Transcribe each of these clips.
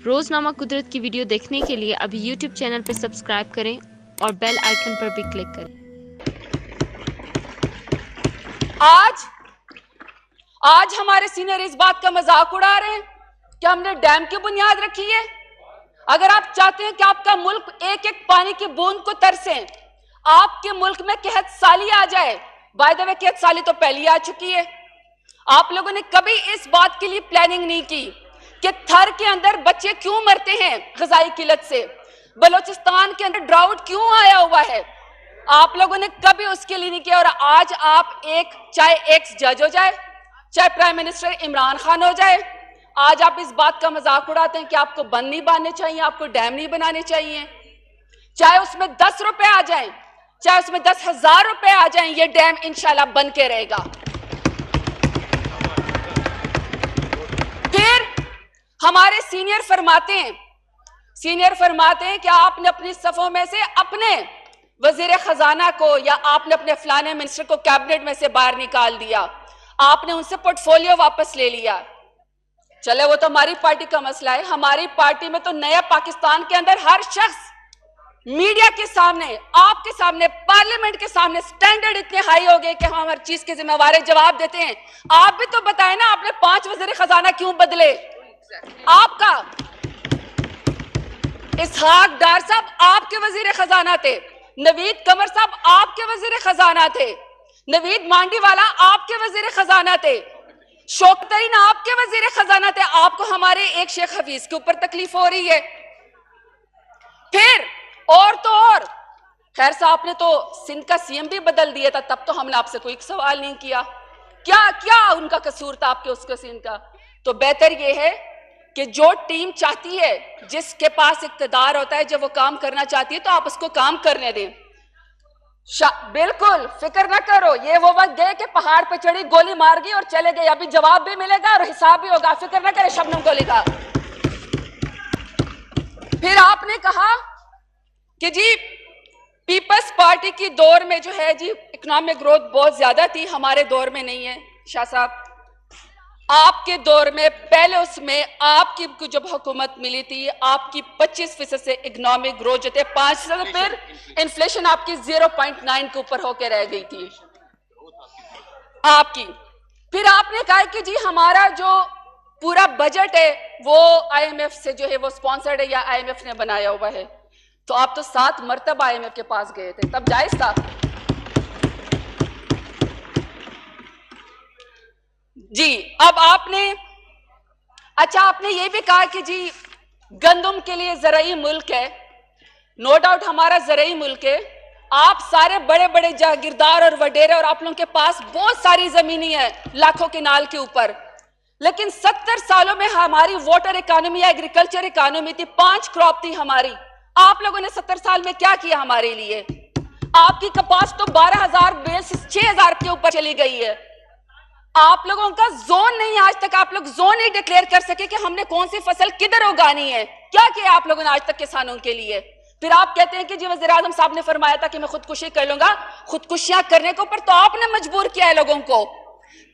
روزنامہ قدرت کی ویڈیو دیکھنے کے لیے ابھی یوٹیوب چینل پر سبسکرائب کریں اور بیل آئیکن پر بھی کلک کریں۔ آج ہمارے سینئر اس بات کا مذاق اڑا رہے ہیں کہ ہم نے ڈیم کی بنیاد رکھی ہے۔ اگر آپ چاہتے ہیں کہ آپ کا ملک ایک ایک پانی کی بوند کو ترسیں، آپ کے ملک میں قحط سالی آ جائے، بائی دا وے قحط سالی تو پہلی آ چکی ہے۔ آپ لوگوں نے کبھی اس بات کے لیے پلاننگ نہیں کی کہ تھر کے اندر بچے کیوں مرتے ہیں غذائی قلت سے، بلوچستان کے اندر ڈراؤٹ کیوں آیا ہوا ہے، آپ لوگوں نے کبھی اس کے لیے نہیں کیا۔ اور آج آپ چاہے ایکس جج ہو جائے، چاہے پرائم منسٹر عمران خان ہو جائے، آج آپ اس بات کا مذاق اڑاتے ہیں کہ آپ کو بند نہیں باندھنے چاہیے، آپ کو ڈیم نہیں بنانے چاہیے، چاہے اس میں 10 روپے آ جائیں، چاہے اس میں 10,000 روپے آ جائیں، یہ ڈیم انشاءاللہ بن کے رہے گا۔ پھر ہمارے سینئر فرماتے ہیں کہ آپ نے اپنی صفوں میں سے اپنے وزیر خزانہ کو یا آپ نے اپنے فلانے منسٹر کو کیبنٹ میں سے باہر نکال دیا، آپ نے ان سے پورٹ فولیو واپس لے لیا۔ چلے وہ تو ہماری پارٹی کا مسئلہ ہے، ہماری پارٹی میں تو نیا پاکستان کے اندر ہر شخص میڈیا کے سامنے، آپ کے سامنے، پارلیمنٹ کے سامنے سٹینڈرڈ اتنے ہائی ہو گئے کہ ہم ہر چیز کے ذمہ وار جواب دیتے ہیں۔ آپ بھی تو بتائیں نا، آپ نے 5 وزیر خزانہ کیوں بدلے؟ آپ کا اسحاق ڈار صاحب آپ کے وزیر خزانہ تھے، نوید قمر صاحب آپ کے وزیر خزانہ تھے، نوید مانڈی والا آپ کے وزیر خزانہ تھے، شوکت ترین آپ کے وزیر خزانہ تھے۔ آپ کو ہمارے ایک شیخ حفیظ کے اوپر تکلیف ہو رہی ہے۔ پھر اور خیر صاحب نے تو سندھ کا سی ایم بھی بدل دیا تھا، تب تو ہم نے آپ سے کوئی سوال نہیں کیا، کیا ان کا قصور تھا آپ کے اس کا سندھ کا؟ تو بہتر یہ ہے کہ جو ٹیم چاہتی ہے، جس کے پاس اقتدار ہوتا ہے، جب وہ کام کرنا چاہتی ہے تو آپ اس کو کام کرنے دیں۔ بالکل فکر نہ کرو، یہ وہ وقت گئے کہ پہاڑ پہ چڑھی، گولی مار گئی اور چلے گئے، ابھی جواب بھی ملے گا اور حساب بھی ہوگا، فکر نہ کرے شبنم گولی کا۔ پھر آپ نے کہا کہ جی پیپلز پارٹی کی دور میں جو ہے جی اکنامک گروتھ بہت زیادہ تھی، ہمارے دور میں نہیں ہے۔ شاہ صاحب آپ کے دور میں، پہلے اس میں آپ کی جب حکومت ملی تھی، آپ کی 25% سے اکنامک گروتھ جو تھے 5%، پھر انفلیشن آپ کی 0.9 کے اوپر ہو کے رہ گئی تھی آپ کی۔ پھر آپ نے کہا کہ جی ہمارا جو پورا بجٹ ہے وہ آئی ایم ایف سے جو ہے وہ سپانسرڈ ہے یا آئی ایم ایف نے بنایا ہوا ہے۔ تو آپ تو 7 مرتبہ آئی ایم ایف کے پاس گئے تھے، تب جائز تھا؟ جی اب آپ نے یہ بھی کہا کہ جی گندم کے لیے زرعی ملک ہے، نو ڈاؤٹ ہمارا زرعی ملک ہے، آپ سارے بڑے بڑے جاگیردار اور وڈیرے اور آپ لوگوں کے پاس بہت ساری زمینیں ہیں لاکھوں کنال کے اوپر، لیکن 70 سالوں میں ہماری واٹر اکانومی یا ایگریکلچر اکانومی تھی، 5 کراپ تھی ہماری۔ آپ لوگوں نے 70 سال میں کیا کیا ہمارے لیے؟ آپ کی کپاس تو 12,000 بیل سے 6,000 کے اوپر چلی گئی ہے۔ آپ لوگوں کا زون نہیں، آج تک آپ لوگ زون نہیں ڈکلیئر کر سکے کہ ہم نے کون سی فصل کدھر اگانی ہے۔ کیا کیا آپ لوگوں نے آج تک کسانوں کے لیے؟ پھر آپ کہتے ہیں کہ جی وزیر اعظم صاحب نے فرمایا تھا کہ میں خودکشی کر لوں گا، خودکشیاں کرنے کے اوپر تو آپ نے مجبور کیا ہے لوگوں کو۔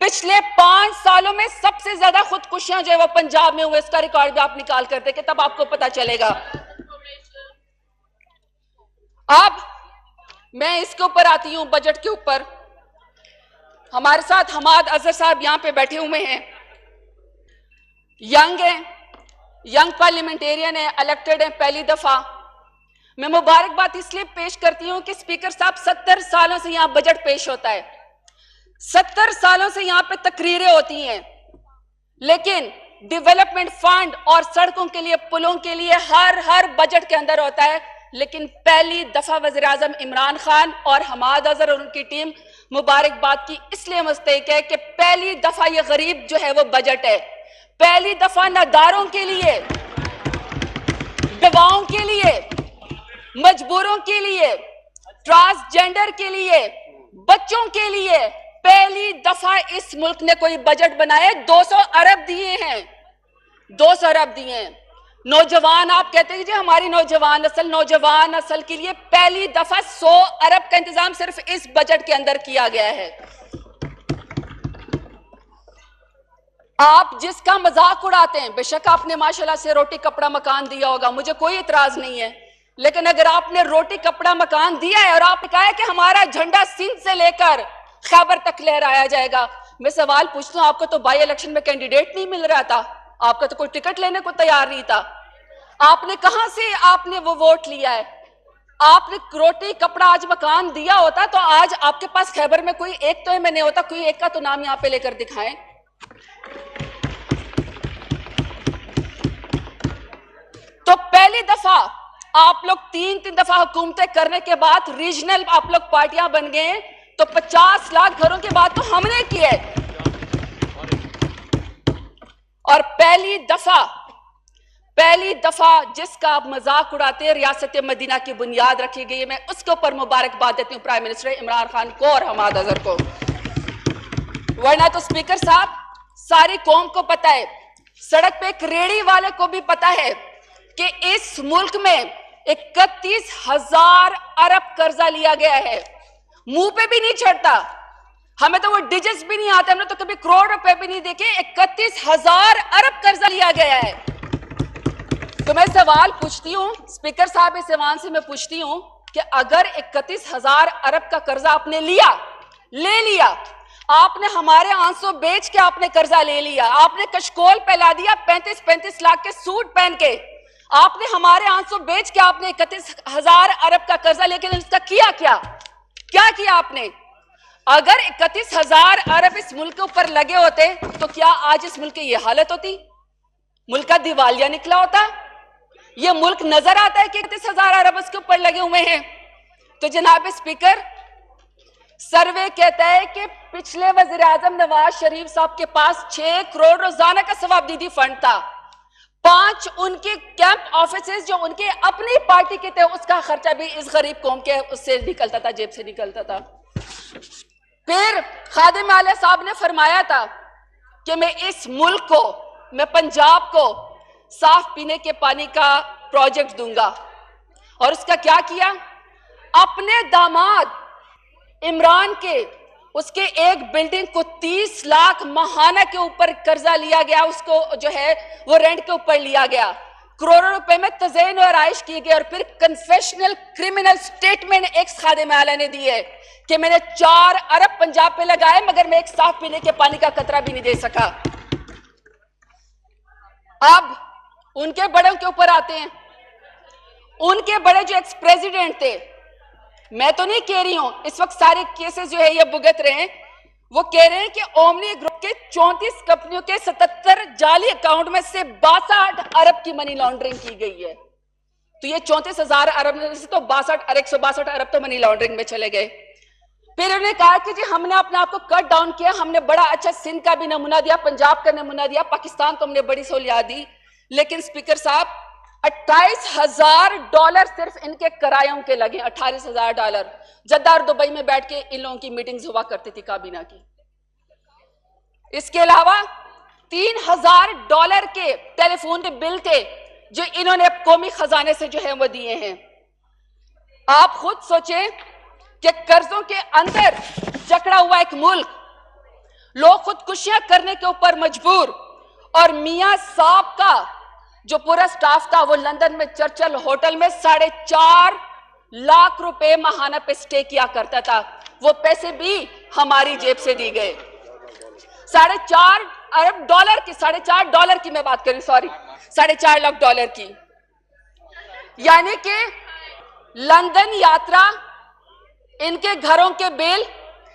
پچھلے 5 سالوں میں سب سے زیادہ خودکشیاں جو ہے وہ پنجاب میں ہوئے، اس کا ریکارڈ بھی آپ نکال کر دیں کہ تب آپ کو پتا چلے گا۔ اب میں اس کے اوپر آتی ہوں، بجٹ کے اوپر۔ ہمارے ساتھ حماد اظہر صاحب یہاں پہ بیٹھے ہوئے ہیں، ینگ پارلیمنٹیرین ہیں، الیکٹڈ ہیں پہلی دفعہ۔ میں مبارکباد اس لیے پیش کرتی ہوں کہ اسپیکر صاحب 70 سالوں سے یہاں بجٹ پیش ہوتا ہے، 70 سالوں سے یہاں پہ تقریریں ہوتی ہیں، لیکن ڈیولپمنٹ فنڈ اور سڑکوں کے لیے، پلوں کے لیے ہر بجٹ کے اندر ہوتا ہے، لیکن پہلی دفعہ وزیر اعظم عمران خان اور حماد اظہر اور ان کی ٹیم مبارکباد کی اس لیے مستحق ہے کہ پہلی دفعہ یہ غریب جو ہے وہ بجٹ ہے، پہلی دفعہ ناداروں کے لیے، بیواؤں کے لیے، مجبوروں کے لیے، ٹرانسجینڈر کے لیے، بچوں کے لیے پہلی دفعہ اس ملک نے کوئی بجٹ بنائے۔ 200 ارب دیے ہیں، 200 ارب دیے ہیں۔ نوجوان آپ کہتے ہیں جی ہماری نوجوان نسل کے لیے پہلی دفعہ 100 ارب کا انتظام صرف اس بجٹ کے اندر کیا گیا ہے۔ آپ جس کا مذاق اڑاتے ہیں، بے شک آپ نے ماشاءاللہ سے روٹی کپڑا مکان دیا ہوگا، مجھے کوئی اعتراض نہیں ہے، لیکن اگر آپ نے روٹی کپڑا مکان دیا ہے اور آپ نے کہا ہے کہ ہمارا جھنڈا سندھ سے لے کر خیبر تک لہرایا جائے گا، میں سوال پوچھتا ہوں، آپ کو تو بائی الیکشن میں کینڈیڈیٹ نہیں مل رہا تھا، آپ کا تو کوئی ٹکٹ لینے کو تیار نہیں تھا، آپ نے کہاں سے آپ نے وہ ووٹ لیا ہے؟ آپ نے روٹی کپڑا آج مکان دیا ہوتا تو آج آپ کے پاس خیبر میں کوئی ایک تو ایم این اے ہوتا، کوئی ایک کا تو نام یہاں پہ لے کر دکھائیں۔ تو پہلی دفعہ آپ لوگ تین دفعہ حکومتیں کرنے کے بعد ریجنل آپ لوگ پارٹیاں بن گئے، تو 50 لاکھ گھروں کی بات تو ہم نے کی ہے، اور پہلی دفعہ جس کا آپ مذاق اڑاتے ہیں ریاست مدینہ کی بنیاد رکھی گئی ہے، میں اس کے اوپر مبارکباد دیتی ہوں پرائم منسٹر عمران خان کو اور حماد اظہر کو، ورنہ تو اسپیکر صاحب ساری قوم کو پتا ہے، سڑک پہ ایک ریڑھی والے کو بھی پتا ہے کہ اس ملک میں 31,000 ارب قرضہ لیا گیا ہے، منہ پہ بھی نہیں چڑھتا، ہمیں تو وہ ڈیجٹس بھی نہیں آتے، ہم نے تو کبھی کروڑ روپے بھی نہیں دیکھے، 31,000 ارب قرضہ لیا گیا ہے۔ تو میں سوال پوچھتی ہوں اسپیکر صاحب، اس ایوان سے میں پوچھتی ہوں کہ اگر 31,000 ارب کا قرضہ آپ نے لے لیا، آپ نے ہمارے آنسو بیچ کے آپ نے قرضہ لے لیا، آپ نے کشکول پہلا دیا 35 لاکھ کے سوٹ پہن کے، آپ نے ہمارے آنسو بیچ کے آپ نے 31,000 ارب کا قرضہ لے کے اس کا کیا کیا آپ نے؟ اگر 31,000 ارب اس ملک کے اوپر لگے ہوتے تو کیا آج اس ملک کی یہ حالت ہوتی؟ ملک کا دیوالیہ نکلا ہوتا؟ یہ ملک نظر آتا ہے کہ 31,000 ارب اس کے اوپر لگے ہوئے ہیں؟ تو جناب اسپیکر، سروے کہتا ہے کہ پچھلے وزیر اعظم نواز شریف صاحب کے پاس 6 کروڑ روزانہ کا ثوابدیدی فنڈ تھا، 5 ان کے کیمپ آفیسز جو ان کے اپنی پارٹی کے تھے، اس کا خرچہ بھی اس غریب قوم کے اس سے نکلتا تھا، جیب سے نکلتا تھا۔ پھر خادم اعلیٰ صاحب نے فرمایا تھا کہ میں اس ملک کو، میں پنجاب کو صاف پینے کے پانی کا پروجیکٹ دوں گا، اور اس کا کیا کیا؟ اپنے داماد عمران کے اس کے ایک بلڈنگ کو 30 لاکھ ماہانہ کے اوپر قرضہ لیا گیا، اس کو جو ہے وہ رینٹ کے اوپر لیا گیا، کروڑوں روپے میں تزئین و آرائش کی گئی، اور پھر کنفیشنل کرمنل سٹیٹمنٹ ایک خادم اعلیٰ نے دی ہے کہ میں نے 4 ارب پنجاب پہ لگائے مگر میں ایک صاف پینے کے پانی کا قطرہ بھی نہیں دے سکا۔ اب ان کے بڑوں کے اوپر آتے ہیں، ان کے بڑے جو ایکس پریزیڈنٹ تھے، میں تو نہیں کہہ رہی ہوں، اس وقت سارے کیسز جو ہے یہ بھگت رہے ہیں، وہ کہہ رہے ہیں کہ اومنی گروپ کے 34 کمپنیوں کے 77 جعلی اکاؤنٹ میں سے 62 ارب کی منی لانڈرنگ کی گئی ہے۔ تو یہ 34,000 ارب میں سے تو 162 ارب تو منی لانڈرنگ میں چلے گئے۔ پھر انہوں نے کہا کہ جی ہم نے اپنے آپ کو کٹ ڈاؤن کیا، ہم نے بڑا اچھا سندھ کا بھی نمونہ دیا، پنجاب کا نمونہ دیا، پاکستان کو ہم نے بڑی سہولیات دی، لیکن اسپیکر صاحب $28,000 صرف ان کے کرایوں کے لگے، $28,000 جدہ اور دبئی میں بیٹھ کے ان لوگوں کی میٹنگز ہوا کرتی تھی کابینہ کی۔ اس کے علاوہ $3,000 کے ٹیلی فون کے بل تھے جو انہوں نے قومی خزانے سے جو ہے وہ دیے ہیں۔ آپ خود سوچیں کہ قرضوں کے اندر جکڑا ہوا ایک ملک، لوگ خودکشیاں کرنے کے اوپر مجبور، اور میاں صاحب کا جو پورا سٹاف تھا وہ لندن میں چرچل ہوٹل میں 4.5 لاکھ روپے ماہانہ پہ سٹے کیا کرتا تھا، وہ پیسے بھی ہماری جیب سے دی گئے۔ 4.5 ارب ڈالر کی، $4.5 کی میں بات کروں، سوری، $4.5 لاکھ کی، یعنی کہ لندن یاترا، ان کے گھروں کے بل،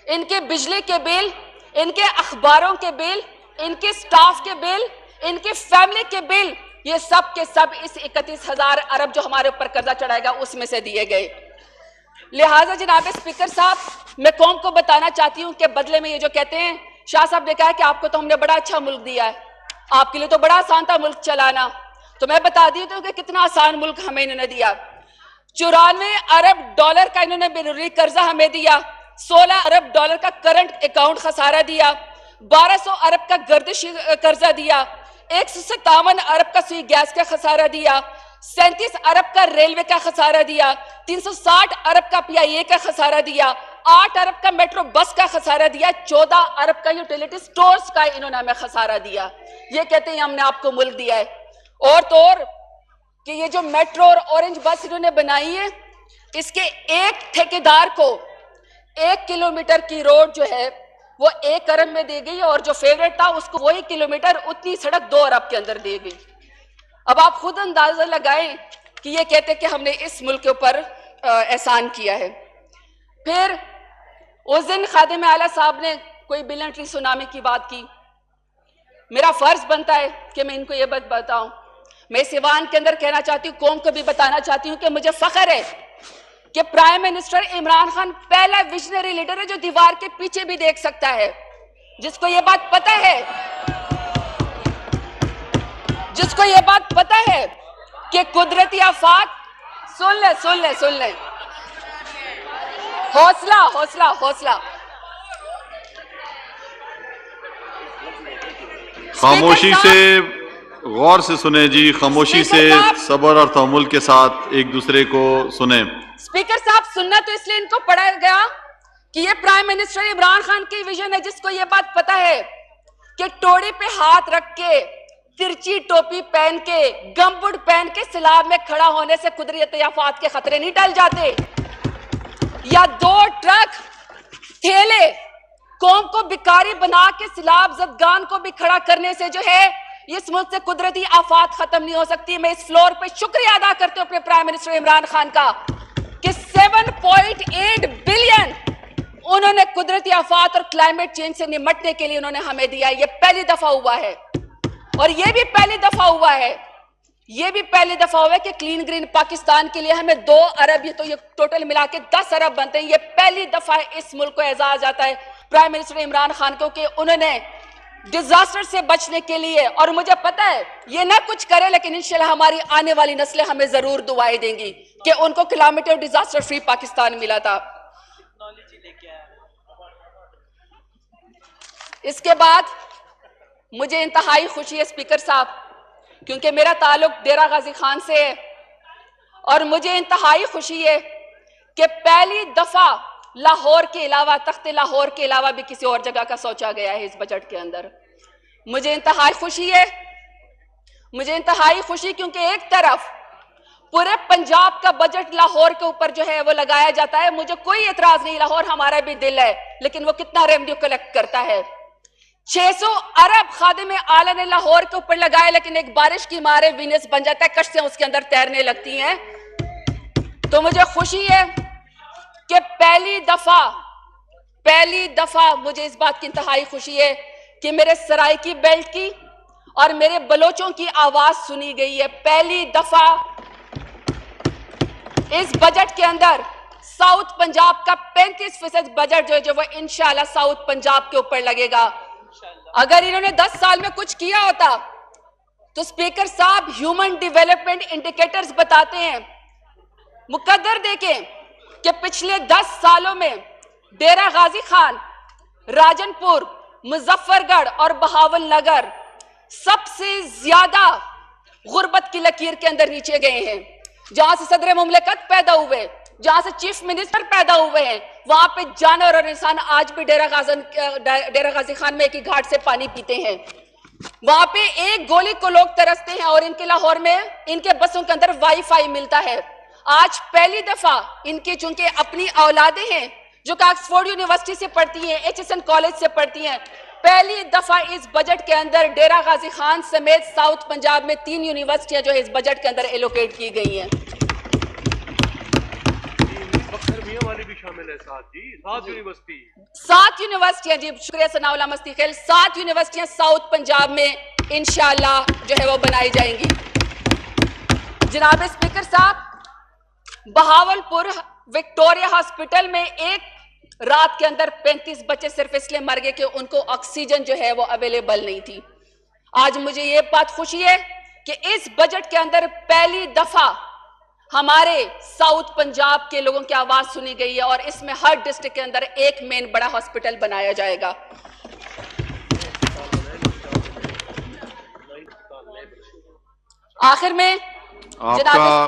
ان کے بجلی کے بل، ان کے اخباروں کے بل، ان کے سٹاف کے بل، ان کے فیملی کے بل، یہ سب کے سب اس 31,000 ارب جو ہمارے اوپر قرضہ چڑھائے گا اس میں سے دیے گئے۔ لہٰذا جناب اسپیکر صاحب، میں قوم کو بتانا چاہتی ہوں کہ بدلے میں یہ جو کہتے ہیں، شاہ صاحب نے کہا کہ آپ کو تو ہم نے بڑا اچھا ملک دیا ہے، آپ کے لیے تو بڑا آسان تھا ملک چلانا، تو میں بتا دیتی ہوں کہ کتنا آسان ملک ہمیں انہوں نے دیا۔ 94 ارب ڈالر کا انہوں نے بیرونی قرضہ ہمیں دیا، 16 ارب ڈالر کا کرنٹ اکاؤنٹ خسارہ دیا، 1200 ارب کا گردشی قرضہ دیا، 157 ارب کا سوئی گیس کا خسارہ دیا، 37 ارب کا ریلوے کا خسارہ دیا، 360 ارب کا پی آئی اے کا خسارہ دیا، 8 ارب کا میٹرو بس کا خسارہ دیا, 14 ارب کا یوٹیلیٹی سٹورز کا انہوں نے ہمیں خسارہ دیا. یہ کہتے ہیں ہم نے آپ کو ملک دیا ہے. اور تو اور کہ یہ جو میٹرو اور اورنج بس انہوں نے بنائی ہے, اس کے ایک ٹھیکیدار کو 1 کلومیٹر کی روڈ جو ہے وہ 1 ارب میں دے گئی, اور جو فیوریٹ تھا اس کو وہی کلومیٹر اتنی سڑک 2 ارب کے اندر دے گئی. اب آپ خود اندازہ لگائیں کہ یہ کہتے کہ ہم نے اس ملک کے اوپر احسان کیا ہے. پھر اس دن خادم اعلیٰ صاحب نے کوئی بلنٹری سونامی کی بات کی. میرا فرض بنتا ہے کہ میں ان کو یہ بات بتاؤں. میں اس ایوان کے اندر کہنا چاہتی ہوں, قوم کو بھی بتانا چاہتی ہوں کہ مجھے فخر ہے کہ پرائم منسٹر عمران خان پہلا ویژنری لیڈر ہے جو دیوار کے پیچھے بھی دیکھ سکتا ہے, جس کو یہ بات پتہ ہے, جس کو یہ بات پتہ ہے کہ قدرتی آفات, سن لیں, حوصلہ. خاموشی سے, غور سے سنیں جی, خاموشی سے, صبر اور تحمل کے ساتھ ایک دوسرے کو سنیں. اسپیکر صاحب, سننا تو اس لیے ان کو پڑھا گیا کہ یہ پرائم منسٹر عمران خان کی ویژن ہے, جس کو یہ بات پتہ ہے کہ ٹوڑی پہ ہاتھ رکھ کے, ترچی ٹوپی پہن کے, گمبڑ پہن کے سیلاب میں کھڑا ہونے سے قدرتی آفات کے خطرے نہیں ٹل جاتے, یا 2 ٹرک تھیلے قوم کو بیکاری بنا کے سیلاب زدگان کو بھی کھڑا کرنے سے جو ہے اس ملک سے قدرتی آفات ختم نہیں ہو سکتی. میں اس فلور پہ شکریہ ادا کرتے ہوں اپنے پرائم منسٹر عمران خان کا کہ 7.8 بلین انہوں نے قدرتی آفات اور کلائمیٹ چینج سے نمٹنے کے لیے انہوں نے ہمیں دیا. یہ پہلی دفعہ ہوا ہے, اور یہ بھی پہلی دفعہ ہوا ہے کہ کلین گرین پاکستان کے لیے ہمیں 2 ارب, یہ تو یہ ٹوٹل ملا کے 10 ارب بنتے ہیں. یہ پہلی دفعہ اس ملک کو اعزاز آتا ہے پرائم منسٹر عمران خان کو کہ انہوں نے ڈیزاسٹر سے بچنے کے لیے, اور مجھے پتا ہے یہ نہ کچھ کرے لیکن انشاءاللہ ہماری آنے والی نسلیں ہمیں ضرور دعائیں دیں گی کہ ان کو کلائمیٹ اور ڈیزاسٹر فری پاکستان ملا تھا. اس کے بعد مجھے انتہائی خوشی ہے اسپیکر صاحب, کیونکہ میرا تعلق ڈیرہ غازی خان سے ہے, اور مجھے انتہائی خوشی ہے کہ پہلی دفعہ لاہور کے علاوہ, تخت لاہور کے علاوہ بھی کسی اور جگہ کا سوچا گیا ہے اس بجٹ کے اندر. مجھے انتہائی خوشی کیونکہ ایک طرف پورے پنجاب کا بجٹ لاہور کے اوپر جو ہے وہ لگایا جاتا ہے. مجھے کوئی اعتراض نہیں, لاہور ہمارا بھی دل ہے, لیکن وہ کتنا ریونیو کلیکٹ کرتا ہے. 600 ارب خادم اعلیٰ نے لاہور کے اوپر لگائے, لیکن ایک بارش کی مارے وینس بن جاتا ہے, کشتیاں اس کے اندر تیرنے لگتی ہیں. تو مجھے خوشی ہے کہ پہلی دفعہ مجھے اس بات کی انتہائی خوشی ہے کہ میرے سرائیکی بیلٹ کی اور میرے بلوچوں کی آواز سنی گئی ہے. پہلی دفعہ اس بجٹ کے اندر ساؤتھ پنجاب کا 35% بجٹ جو وہ انشاءاللہ ساؤتھ پنجاب کے اوپر لگے گا. اگر انہوں نے 10 سال میں کچھ کیا ہوتا تو اسپیکر صاحب ہیومن ڈیولپمنٹ انڈیکیٹرز بتاتے ہیں, مقدر دیکھیں کہ پچھلے 10 سالوں میں ڈیرہ غازی خان, راجن پور, مظفر گڑھ اور بہاول نگر سب سے زیادہ غربت کی لکیر کے اندر نیچے گئے ہیں. جہاں سے صدر مملکت پیدا ہوئے, جہاں سے چیف منسٹر پیدا ہوئے ہیں, وہاں پہ جانور اور انسان آج بھی ڈیرہ غازی خان میں ایک ہی گھاٹ سے پانی پیتے ہیں. وہاں پہ ایک گولی کو لوگ ترستے ہیں, اور ان کے لاہور میں ان کے بسوں کے اندر وائی فائی ملتا ہے. آج پہلی دفعہ ان کی چونکہ اپنی اولادیں ہیں جو کہ آکسفورڈ یونیورسٹی سے پڑھتی ہیں, ایچ ایس این کالج سے پڑھتی ہیں, پہلی دفعہ اس بجٹ کے اندر ڈیرہ غازی خان سمیت ساؤتھ پنجاب میں 3 یونیورسٹیاں جو ہے اس بجٹ کے اندر ایلوکیٹ کی گئی ہیں. سات یونیورسٹیاں, جی شکریہ ثناء اللہ مستی خیل, 7 یونیورسٹیاں ساؤتھ پنجاب میں انشاءاللہ جو ہے وہ بنائی جائیں گی. جناب اسپیکر صاحب, بہاول پور وکٹوریا ہاسپٹل میں ایک رات کے اندر 35 بچے صرف اس لیے مر گئے کہ ان کو آکسیجن جو ہے وہ اویلیبل نہیں تھی. آج مجھے یہ بات خوشی ہے کہ اس بجٹ کے اندر پہلی دفعہ ہمارے ساؤتھ پنجاب کے لوگوں کی آواز سنی گئی ہے, اور اس میں ہر ڈسٹرکٹ کے اندر ایک مین بڑا ہاسپٹل بنایا جائے گا. آخر میں آپ کا